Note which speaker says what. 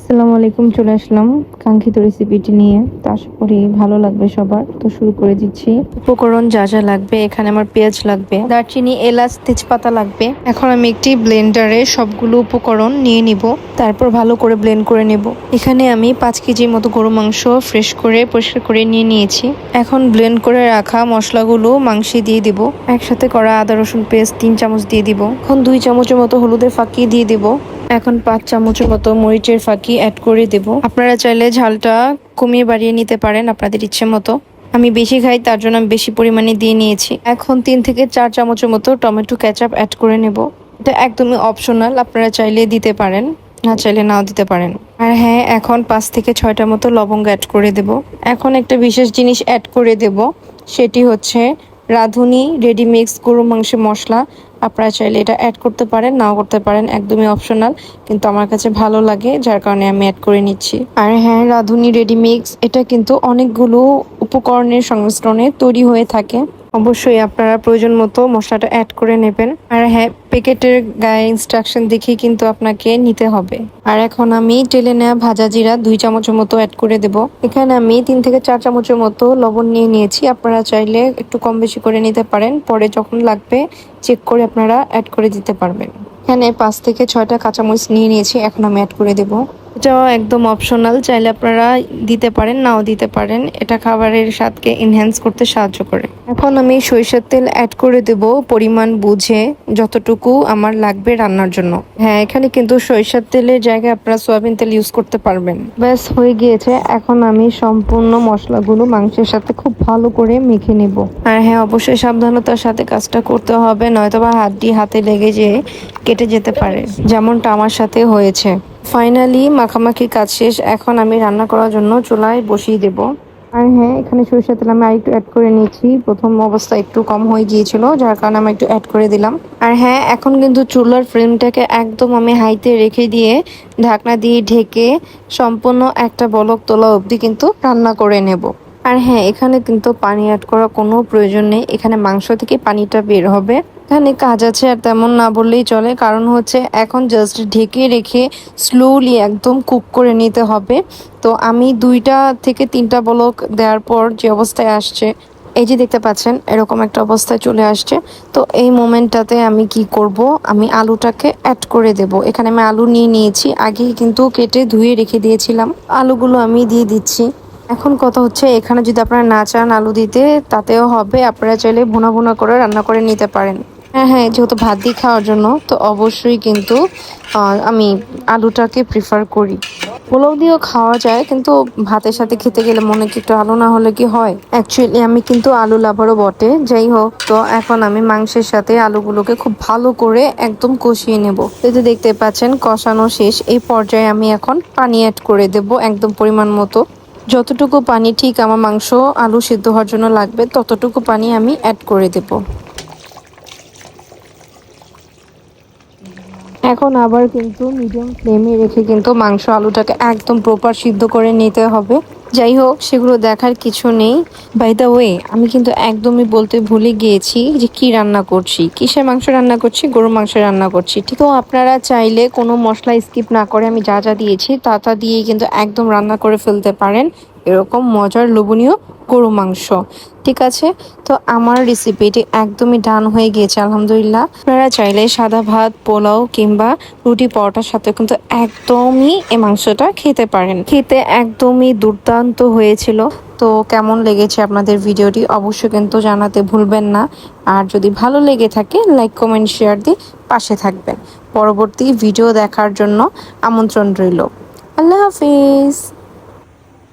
Speaker 1: আসসালামু আলাইকুম, চলে আসলাম কাঙ্ক্ষিত রেসিপিটি নিয়ে। তো আশা করি ভালো লাগবে সবার। তো শুরু করে দিচ্ছি। উপকরণ যা যা লাগবে, এখানে আমার পেঁয়াজ লাগবে, দারচিনি, এলাচ, তেজপাতা লাগবে। এখন আমি একটি ব্লেন্ডারে সবগুলো উপকরণ নিয়ে নিব, তারপর ভালো করে ব্লেন্ড করে নেব। এখানে আমি 5 কেজির মতো গরু মাংস ফ্রেশ করে পরিষ্কার করে নিয়ে নিয়েছি। এখন ব্লেন্ড করে রাখা মশলাগুলো মাংসে দিয়ে দিব। একসাথে করা আদা রসুন পেস্ট 3 চামচ দিয়ে দিব। এখন 2 চামচের মতো হলুদের ফাঁকি দিয়ে দিব। এখন 5 চামচের মতো মরিচের ফাঁকি অ্যাড করে দেব। আপনারা চাইলে ঝালটা কমিয়ে বাড়িয়ে নিতে পারেন আপনাদের ইচ্ছে মতো। আমি বেশি খাই, তার জন্য আমি বেশি পরিমাণে দিয়ে নিয়েছি। এখন 3 থেকে 4 চামচের মতো টমেটো কেচাপ অ্যাড করে নেব। এটা একদমই অপশনাল, আপনারা চাইলে দিতে পারেন, না চাইলে নাও দিতে পারেন। আর হ্যাঁ, এখন 5 থেকে 6টার মতো লবঙ্গ অ্যাড করে দেব। এখন একটা বিশেষ জিনিস অ্যাড করে দেব, সেটি হচ্ছে রাঁধুনি রেডি মিক্স গরু মাংসের মশলা। আপনারা চাইলে এটা অ্যাড করতে পারেন, নাও করতে পারেন, একদমই অপশনাল, কিন্তু আমার কাছে ভালো লাগে যার কারণে আমি অ্যাড করে নিচ্ছি। আর হ্যাঁ, রাঁধুনি রেডি মিক্স এটা কিন্তু অনেকগুলো উপকরণের সংমিশ্রণে তৈরি হয়ে থাকে। অবশ্যই আপনারা প্রয়োজন মতো মশলাটা অ্যাড করে নেবেন। আর হ্যাঁ, প্যাকেটের গায়ে ইনস্ট্রাকশন দেখে কিন্তু আপনাকে নিতে হবে। আর এখন আমি টেলে নেওয়া ভাজা জিরা 2 চামচের মতো অ্যাড করে দেব। এখানে আমি 3 থেকে 4 চামচের মতো লবণ নিয়ে নিয়েছি। আপনারা চাইলে একটু কম বেশি করে নিতে পারেন, পরে যখন লাগবে চেক করে আপনারা অ্যাড করে দিতে পারবেন। এখানে 5 থেকে 6টা কাঁচামরিচ নিয়ে নিয়েছি, এখন আমি অ্যাড করে দেব। এটাও একদম অপশনাল, চাইলে আপনারা দিতে পারেন, নাও দিতে পারেন। এটা খাবারের স্বাদকে এনহ্যান্স করতে সাহায্য করে। এখন আমি সরিষার তেল অ্যাড করে দেব পরিমাণ বুঝে, যতটুকু আমার লাগবে রান্নার জন্য। হ্যাঁ, এখানে কিন্তু সরিষার তেলের জায়গায় আপনারা সয়াবিন তেল ইউজ করতে পারবেন। ব্যাস হয়ে গিয়েছে। এখন আমি সম্পূর্ণ মশলাগুলো মাংসের সাথে খুব ভালো করে মেখে নেব। আর হ্যাঁ, অবশ্যই সাবধানতার সাথে কাজটা করতে হবে, নয়তোবা হাতটি হাতে লেগে যেয়ে কেটে যেতে পারে, যেমনটা আমার সাথে হয়েছে। ফাইনালি মাখামাখি কাজ শেষ। এখন আমি রান্না করার জন্য চুলায় বসিয়ে দেব। আর হ্যাঁ, এখানে সরিষার তেল আমি আরেকটু অ্যাড করে নিয়েছি। প্রথম অবস্থা একটু কম হয়ে গিয়েছিল, যার কারণে আমি একটু অ্যাড করে দিলাম। আর হ্যাঁ, এখন কিন্তু চুলার ফ্লেমটাকে একদম আমি হাইতে রেখে দিয়ে ঢাকনা দিয়ে ঢেকে সম্পূর্ণ একটা বলক তোলা অবধি কিন্তু রান্না করে নেব। আর হ্যাঁ, এখানে কিন্তু পানি অ্যাড করার কোনো প্রয়োজন নেই, এখানে মাংস থেকে পানিটা বের হবে। এখানে কাজ আছে আর তেমন না বললেই চলে, কারণ হচ্ছে এখন জাস্ট ঢেকে রেখে স্লোলি একদম কুক করে নিতে হবে। তো আমি 2 থেকে 3টা বলক দেওয়ার পর যে অবস্থায় আসছে, এই যে দেখতে পাচ্ছেন, এরকম একটা অবস্থায় চলে আসছে। তো এই মোমেন্টটাতে আমি কি করব, আমি আলুটাকে অ্যাড করে দেব। এখানে আমি আলু নিয়ে নিয়েছি, আগেই কিন্তু কেটে ধুয়ে রেখে দিয়েছিলাম। আলুগুলো আমি দিয়ে দিচ্ছি। এখন কথা হচ্ছে, এখানে যদি আপনারা না চান আলু দিতে, তাতেও হবে। আপনারা চাইলে ভুনা ভুনা করে রান্না করে নিতে পারেন। হ্যাঁ হ্যাঁ, যেহেতু ভাত দিয়ে খাওয়ার জন্য, তো অবশ্যই কিন্তু আমি আলুটাকে প্রিফার করি। পোলাও দিয়েও খাওয়া যায়, কিন্তু ভাতের সাথে খেতে গেলে মনে কি একটু আলু না হলে কি হয়। অ্যাকচুয়ালি আমি কিন্তু আলু লাভারও বটে। যাই হোক, তো এখন আমি মাংসের সাথে আলুগুলোকে খুব ভালো করে একদম কষিয়ে নেব। এই যে দেখতে পাচ্ছেন, কষানো শেষ। এই পর্যায়ে আমি এখন পানি অ্যাড করে দেব একদম পরিমাণ মতো। যতটুকু পানি ঠিক আমার মাংস আলু সিদ্ধ হওয়ার জন্য লাগবে, ততটুকু পানি আমি অ্যাড করে দেব। এখন আবার কিন্তু মিডিয়াম ফ্লেমে রেখে কিন্তু মাংস আলুটাকে একদম প্রপার সিদ্ধ করে নিতে হবে। যাই হোক, সেগুলো দেখার কিছু নেই। বাই দ্য ওয়ে, আমি কিন্তু একদমই বলতে ভুলে গিয়েছি যে কি রান্না করছি, কিসের মাংস রান্না করছি, গরুর মাংস রান্না করছি। ঠিক, তো আপনারা চাইলে কোনো মশলা স্কিপ না করে আমি যা যা দিয়েছি তা তা দিয়েই কিন্তু একদম রান্না করে ফেলতে পারেন এরকম মজার লোভনীয় গরু মাংস। ঠিক আছে, তো আমার রেসিপিটি একদমই ডান হয়ে গিয়েছে আলহামদুলিল্লাহ। আপনারা চাইলে সাদা ভাত, পোলাও কিংবা রুটি পরোটার সাথে কিন্তু একদমই এই মাংসটা খেতে পারেন। খেতে একদমই দুর্দান্ত হয়েছিল। তো কেমন লেগেছে আপনাদের ভিডিওটি অবশ্যই কিন্তু জানাতে ভুলবেন না। আর যদি ভালো লেগে থাকে, লাইক কমেন্ট শেয়ার দিয়ে পাশে থাকবেন। পরবর্তী ভিডিও দেখার জন্য আমন্ত্রণ রইল। আল্লাহ হাফিজ।